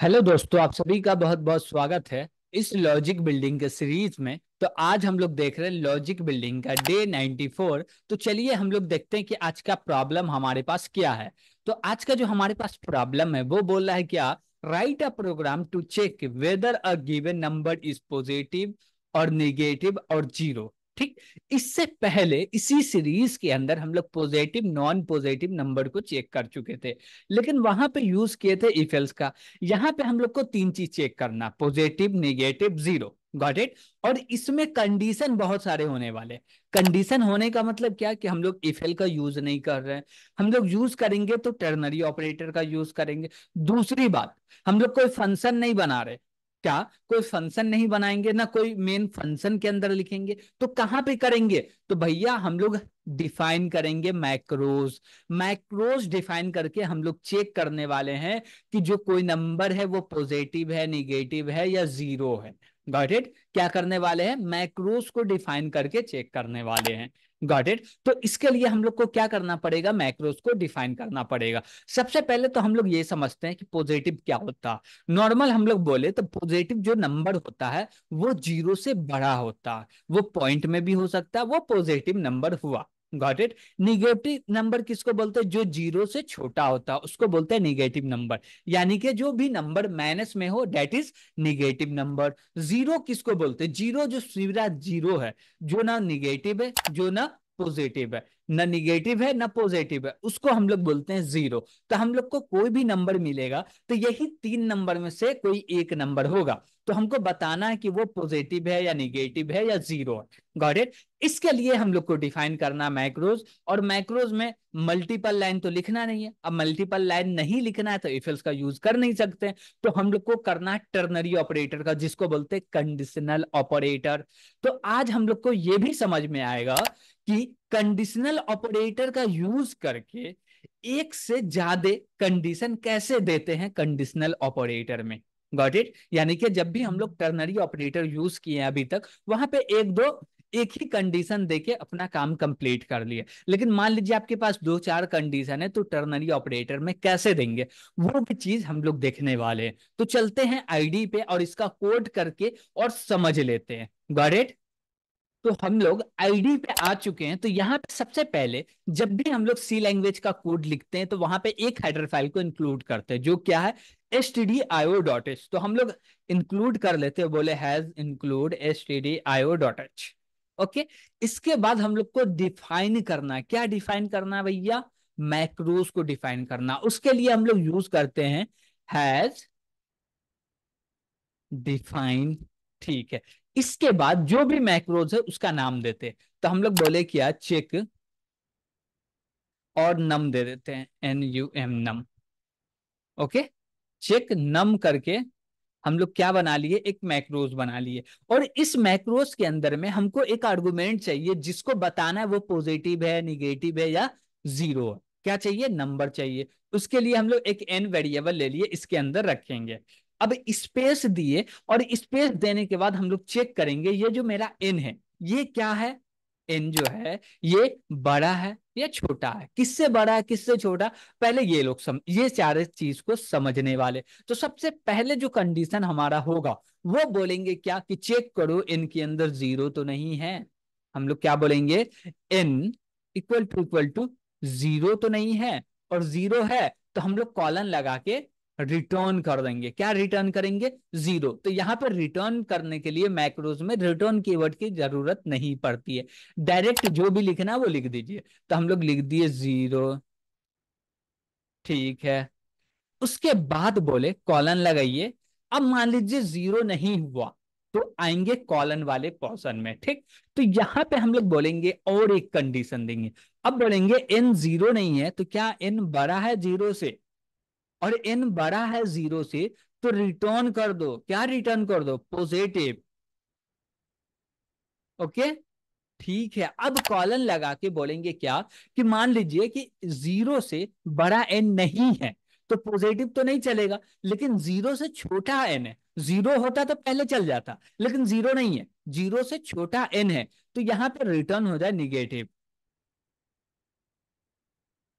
Hello दोस्तों, आप सभी का बहुत बहुत स्वागत है इस लॉजिक बिल्डिंग के सीरीज में। तो आज हम लोग देख रहे हैं लॉजिक बिल्डिंग का डे 94। तो चलिए हम लोग देखते हैं कि आज का प्रॉब्लम हमारे पास क्या है। तो आज का जो हमारे पास प्रॉब्लम है वो बोल रहा है क्या, write a program to check whether a given number is positive और नेगेटिव और जीरो। ठीक। इससे पहले इसी सीरीज के अंदर हम लोग पॉजिटिव नॉन पॉजिटिव नंबर को चेक कर चुके थे, लेकिन वहां पे यूज किए थे इफ एल्स का। यहाँ पे हम लोग को तीन चीज चेक करना, positive negative zero. Got it. और इसमें कंडीशन बहुत सारे होने वाले। कंडीशन होने का मतलब क्या कि हम लोग इफ एल का यूज नहीं कर रहे हैं। हम लोग यूज करेंगे तो टर्नरी ऑपरेटर का यूज करेंगे। दूसरी बात, हम लोग कोई फंक्शन नहीं बना रहे। क्या कोई फंक्शन नहीं बनाएंगे ना, कोई मेन फंक्शन के अंदर लिखेंगे, तो कहां पे करेंगे? तो भैया हम लोग डिफाइन करेंगे मैक्रोज। मैक्रोज डिफाइन करके हम लोग चेक करने वाले हैं कि जो कोई नंबर है वो पॉजिटिव है, निगेटिव है या जीरो है। Got it. क्या करने वाले हैं? मैक्रोज को डिफाइन करके चेक करने वाले हैं। Got it. तो इसके लिए हम लोग को क्या करना पड़ेगा? मैक्रोज को डिफाइन करना पड़ेगा। सबसे पहले तो हम लोग ये समझते हैं कि पॉजिटिव क्या होता है। नॉर्मल हम लोग बोले तो पॉजिटिव जो नंबर होता है वो जीरो से बड़ा होता है। वो पॉइंट में भी हो सकता है, वो पॉजिटिव नंबर हुआ। Got it. निगेटिव नंबर किसको बोलते हैं? जो जीरो से छोटा होता है उसको बोलते हैं निगेटिव नंबर। यानी कि जो भी नंबर माइनस में हो that is negative number. Zero किसको बोलते हैं? जीरो जो सीधा जीरो है, जो ना निगेटिव है जो ना पॉजिटिव है, ना निगेटिव है ना पॉजिटिव है, उसको हम लोग बोलते हैं जीरो। तो हम लोग को कोई भी नंबर मिलेगा तो यही तीन नंबर में से कोई एक नंबर होगा। तो हमको बताना है कि वो पॉजिटिव है या निगेटिव है या जीरो है। Got it. इसके लिए हम लोग को डिफाइन करना मैक्रोज। और मैक्रोज में मल्टीपल लाइन तो लिखना नहीं है। अब मल्टीपल लाइन नहीं लिखना है तो इफ एल्स का यूज कर नहीं सकते। तो हम लोग को करना है टर्नरी ऑपरेटर का, जिसको बोलते हैं कंडीशनल ऑपरेटर। तो आज हम लोग को यह भी समझ में आएगा कि कंडीशनल ऑपरेटर का यूज करके एक से ज्यादा कंडीशन कैसे देते हैं कंडीशनल ऑपरेटर में। Got it. यानी कि जब भी हम लोग टर्नरी ऑपरेटर यूज किए हैं अभी तक, वहां पे एक दो एक ही कंडीशन देके अपना काम कंप्लीट कर लिया। लेकिन मान लीजिए आपके पास दो चार कंडीशन है, तो टर्नरी ऑपरेटर में कैसे देंगे वो भी चीज हम लोग देखने वाले हैं। तो चलते हैं आईडी पे और इसका कोड करके और समझ लेते हैं। Got it. तो हम लोग आईडी पे आ चुके हैं। तो यहाँ पे सबसे पहले जब भी हम लोग सी लैंग्वेज का कोड लिखते हैं तो वहां पे एक हेडर फाइल को इंक्लूड करते हैं जो क्या है, stdio.h। तो हम लोग इंक्लूड कर लेते हैं, बोले हैज इंक्लूड stdio.h। ओके। इसके बाद हम लोग को डिफाइन करना है। क्या डिफाइन करना है भैया? मैक्रोज को डिफाइन करना। उसके लिए हम लोग यूज करते हैं हैज डिफाइन। ठीक है। इसके बाद जो भी मैक्रोज है उसका नाम देते हैं। तो हम लोग बोले क्या, चेक और नम दे देते हैं, NUM नम। ओके। चेक नम करके हम लोग क्या बना लिए, एक मैक्रोज बना लिए। और इस मैक्रोज के अंदर में हमको एक आर्गुमेंट चाहिए जिसको बताना है वो पॉजिटिव है, निगेटिव है या जीरो है। क्या चाहिए? नंबर चाहिए। उसके लिए हम लोग एक एन वेरिएबल ले लिए, इसके अंदर रखेंगे। अब स्पेस दिए और स्पेस देने के बाद हम लोग चेक करेंगे ये जो मेरा एन है ये क्या है। एन जो है ये बड़ा है या छोटा है, किससे बड़ा है किससे छोटा, पहले ये लोग ये सारे चीज को समझने वाले। तो सबसे पहले जो कंडीशन हमारा होगा वो बोलेंगे क्या कि चेक करो एन के अंदर जीरो तो नहीं है। हम लोग क्या बोलेंगे, एन इक्वल टू जीरो तो नहीं है। और जीरो है तो हम लोग कॉलन लगा के रिटर्न कर देंगे। क्या रिटर्न करेंगे? जीरो। तो यहां पर रिटर्न करने के लिए मैक्रोज में रिटर्न कीवर्ड की जरूरत नहीं पड़ती है। डायरेक्ट जो भी लिखना वो लिख दीजिए। तो हम लोग लिख दिए जीरो। ठीक है। उसके बाद बोले कॉलन लगाइए। अब मान लीजिए जीरो नहीं हुआ तो आएंगे कॉलन वाले पोर्शन में। ठीक। तो यहां पे हम लोग बोलेंगे और एक कंडीशन देंगे। अब बोलेंगे एन जीरो नहीं है तो क्या एन बड़ा है जीरो से? और एन बड़ा है जीरो से तो रिटर्न कर दो। क्या रिटर्न कर दो? पॉजिटिव। ओके। ठीक है। अब कॉलन लगा के बोलेंगे क्या कि मान लीजिए कि जीरो से बड़ा एन नहीं है तो पॉजिटिव तो नहीं चलेगा, लेकिन जीरो से छोटा एन है। जीरो होता तो पहले चल जाता, लेकिन जीरो नहीं है, जीरो से छोटा एन है, तो यहां पर रिटर्न हो जाए निगेटिव।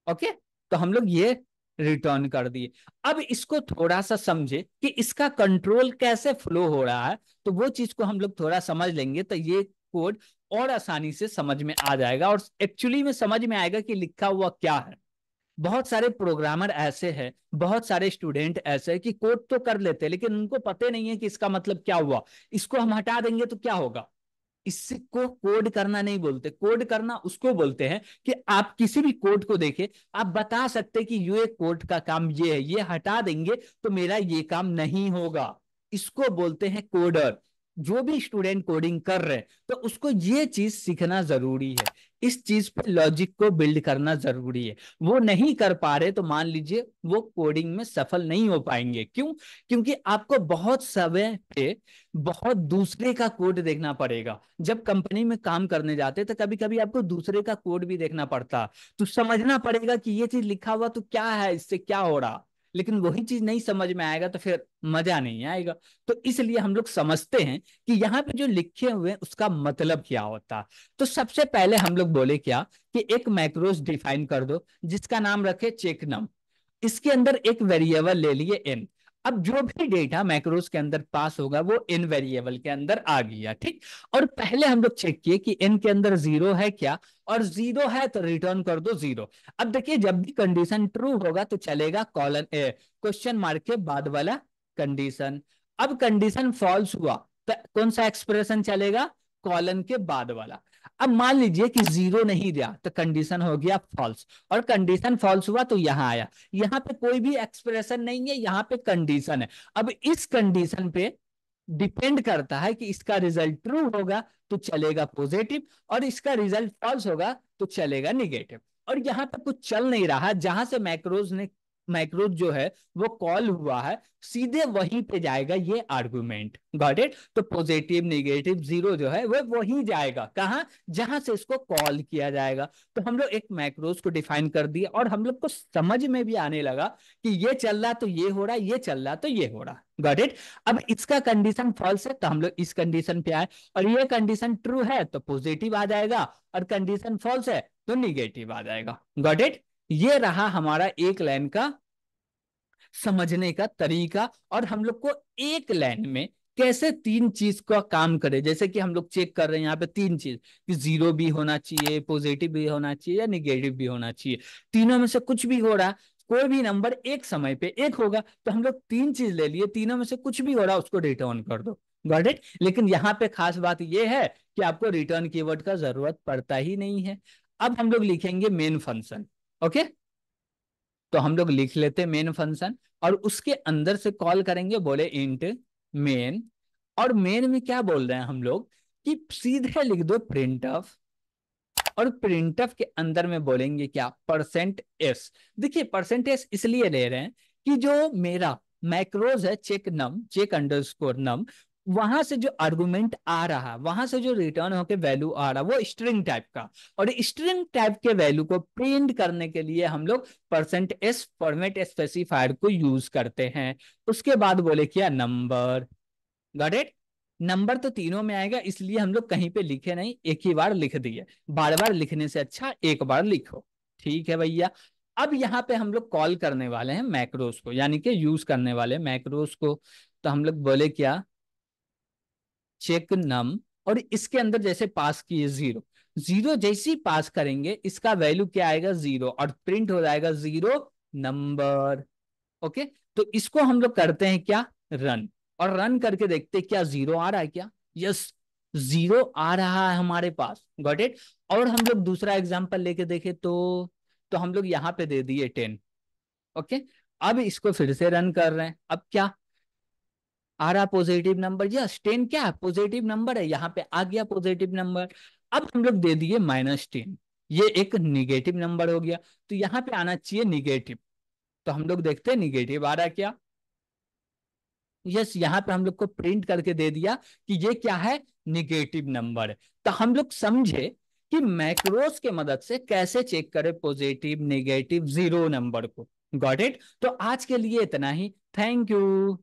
ओके। तो हम लोग ये रिटर्न कर दिए। अब इसको थोड़ा सा समझे कि इसका कंट्रोल कैसे फ्लो हो रहा है, तो वो चीज को हम लोग थोड़ा समझ लेंगे तो ये कोड और आसानी से समझ में आ जाएगा और एक्चुअली में समझ में आएगा कि लिखा हुआ क्या है। बहुत सारे प्रोग्रामर ऐसे हैं, बहुत सारे स्टूडेंट ऐसे हैं कि कोड तो कर लेते हैं लेकिन उनको पता नहीं है कि इसका मतलब क्या हुआ। इसको हम हटा देंगे तो क्या होगा। इसको कोड करना नहीं बोलते, कोड करना उसको बोलते हैं कि आप किसी भी कोड को देखें, आप बता सकते कि ये कोड का काम ये है, ये हटा देंगे तो मेरा ये काम नहीं होगा। इसको बोलते हैं कोडर। जो भी स्टूडेंट कोडिंग कर रहे हैं तो उसको ये चीज सीखना जरूरी है, इस चीज पे लॉजिक को बिल्ड करना जरूरी है। वो नहीं कर पा रहे तो मान लीजिए वो कोडिंग में सफल नहीं हो पाएंगे। क्यों? क्योंकि आपको बहुत समय पे बहुत दूसरे का कोड देखना पड़ेगा। जब कंपनी में काम करने जाते तो कभी कभी आपको दूसरे का कोड भी देखना पड़ता, तो समझना पड़ेगा कि ये चीज लिखा हुआ तो क्या है, इससे क्या हो रहा। लेकिन वही चीज नहीं समझ में आएगा तो फिर मजा नहीं आएगा। तो इसलिए हम लोग समझते हैं कि यहाँ पे जो लिखे हुए हैं उसका मतलब क्या होता है। तो सबसे पहले हम लोग बोले क्या कि एक मैक्रोस डिफाइन कर दो जिसका नाम रखे चेक नम। इसके अंदर एक वेरिएबल ले लिए एन। अब जो भी डेटा मैक्रोस के अंदर पास होगा वो इन वेरिएबल के अंदर आ गया, ठीक। और पहले हम लोग चेक किए कि इन के अंदर जीरो है क्या, और जीरो है तो रिटर्न कर दो जीरो। अब देखिए जब भी कंडीशन ट्रू होगा तो चलेगा कॉलन क्वेश्चन मार्क के बाद वाला कंडीशन। अब कंडीशन फॉल्स हुआ तो कौन सा एक्सप्रेशन चलेगा, कॉलन के बाद वाला। अब मान लीजिए कि जीरो नहीं दिया तो कंडीशन हो गया फॉल्स, और कंडीशन फॉल्स हुआ तो यहां आया। यहाँ पे कोई भी एक्सप्रेशन नहीं है, यहाँ पे कंडीशन है। अब इस कंडीशन पे डिपेंड करता है कि इसका रिजल्ट ट्रू होगा तो चलेगा पॉजिटिव, और इसका रिजल्ट फॉल्स होगा तो चलेगा निगेटिव। और यहाँ पे कुछ चल नहीं रहा, जहां से मैक्रोज जो है वो कॉल हुआ है सीधे वहीं पे जाएगा ये आर्गुमेंट। Got it. तो पॉजिटिव नेगेटिव जीरो जो है वो वहीं जाएगा, कहां, जहां से इसको कॉल किया जाएगा। तो हम लोग एक मैक्रोज को डिफाइन कर दिया और हम लोग को समझ में भी आने लगा कि ये चल रहा तो ये हो रहा, ये चल रहा तो ये हो रहा। Got it. अब इसका कंडीशन फॉल्स है तो हम लोग इस कंडीशन पे आए, और ये कंडीशन ट्रू है तो पॉजिटिव आ जाएगा, और कंडीशन फॉल्स है तो निगेटिव आ जाएगा। Got it. ये रहा हमारा एक लाइन का समझने का तरीका। और हम लोग को एक लाइन में कैसे तीन चीज का काम करे, जैसे कि हम लोग चेक कर रहे हैं यहाँ पे तीन चीज कि जीरो भी होना चाहिए, पॉजिटिव भी होना चाहिए या निगेटिव भी होना चाहिए। तीनों में से कुछ भी हो रहा, कोई भी नंबर एक समय पे एक होगा तो हम लोग तीन चीज ले लिए, तीनों में से कुछ भी हो रहा उसको रिटर्न कर दो। Got it. लेकिन यहाँ पे खास बात यह है कि आपको रिटर्न कीवर्ड का जरूरत पड़ता ही नहीं है। अब हम लोग लिखेंगे मेन फंक्शन। ओके। तो हम लोग लिख लेते मेन फंक्शन, और उसके अंदर से कॉल करेंगे, बोले इंट मेन। और मेन में क्या बोल रहे हैं हम लोग कि सीधे लिख दो प्रिंट ऑफ, और प्रिंट ऑफ के अंदर में बोलेंगे क्या, परसेंट एस। देखिए परसेंट एस इसलिए ले रहे हैं कि जो मेरा मैक्रोज है चेक नम, चेक अंडरस्कोर नम, वहां से जो आर्गुमेंट आ रहा, वहां से जो रिटर्न होके वैल्यू आ रहा वो स्ट्रिंग टाइप का, और स्ट्रिंग टाइप के वैल्यू को प्रिंट करने के लिए हम लोग परसेंट एस फॉर्मेट स्पेसिफायर को यूज करते हैं। उसके बाद बोले क्या, नंबर। Got it. नंबर तो तीनों में आएगा इसलिए हम लोग कहीं पे लिखे नहीं, एक ही बार लिख दिए। बार बार लिखने से अच्छा एक बार लिखो। ठीक है भैया। अब यहाँ पे हम लोग कॉल करने वाले हैं मैक्रोस को, यानी कि यूज करने वाले मैक्रोस को। तो हम लोग बोले क्या, चेक नम, और इसके अंदर जैसे पास किए जीरो, जीरो जैसे ही पास करेंगे इसका वैल्यू क्या आएगा, जीरो, और प्रिंट हो जाएगा जीरो नंबर। ओके। तो इसको हम लोग करते हैं क्या, रन। और रन करके देखते हैं क्या जीरो आ रहा है क्या, यस, जीरो आ रहा है हमारे पास। Got it. और हम लोग दूसरा एग्जांपल लेके देखे तो हम लोग यहाँ पे दे दिए 10। ओके। अब इसको फिर से रन कर रहे हैं, अब क्या आ रहा, पॉजिटिव नंबर। यस, 10 क्या पॉजिटिव नंबर है, यहाँ पे आ गया पॉजिटिव नंबर। अब हम लोग दे दिए -10, ये एक निगेटिव नंबर हो गया, तो यहाँ पे आना चाहिए निगेटिव। तो हम लोग देखते हैं निगेटिव आ रहा है क्या, यस, यहाँ पे हम लोग को प्रिंट करके दे दिया कि ये क्या है, निगेटिव नंबर है। तो हम लोग समझे कि मैक्रोस के मदद से कैसे चेक करें पॉजिटिव नेगेटिव जीरो नंबर को। Got it. तो आज के लिए इतना ही, थैंक यू।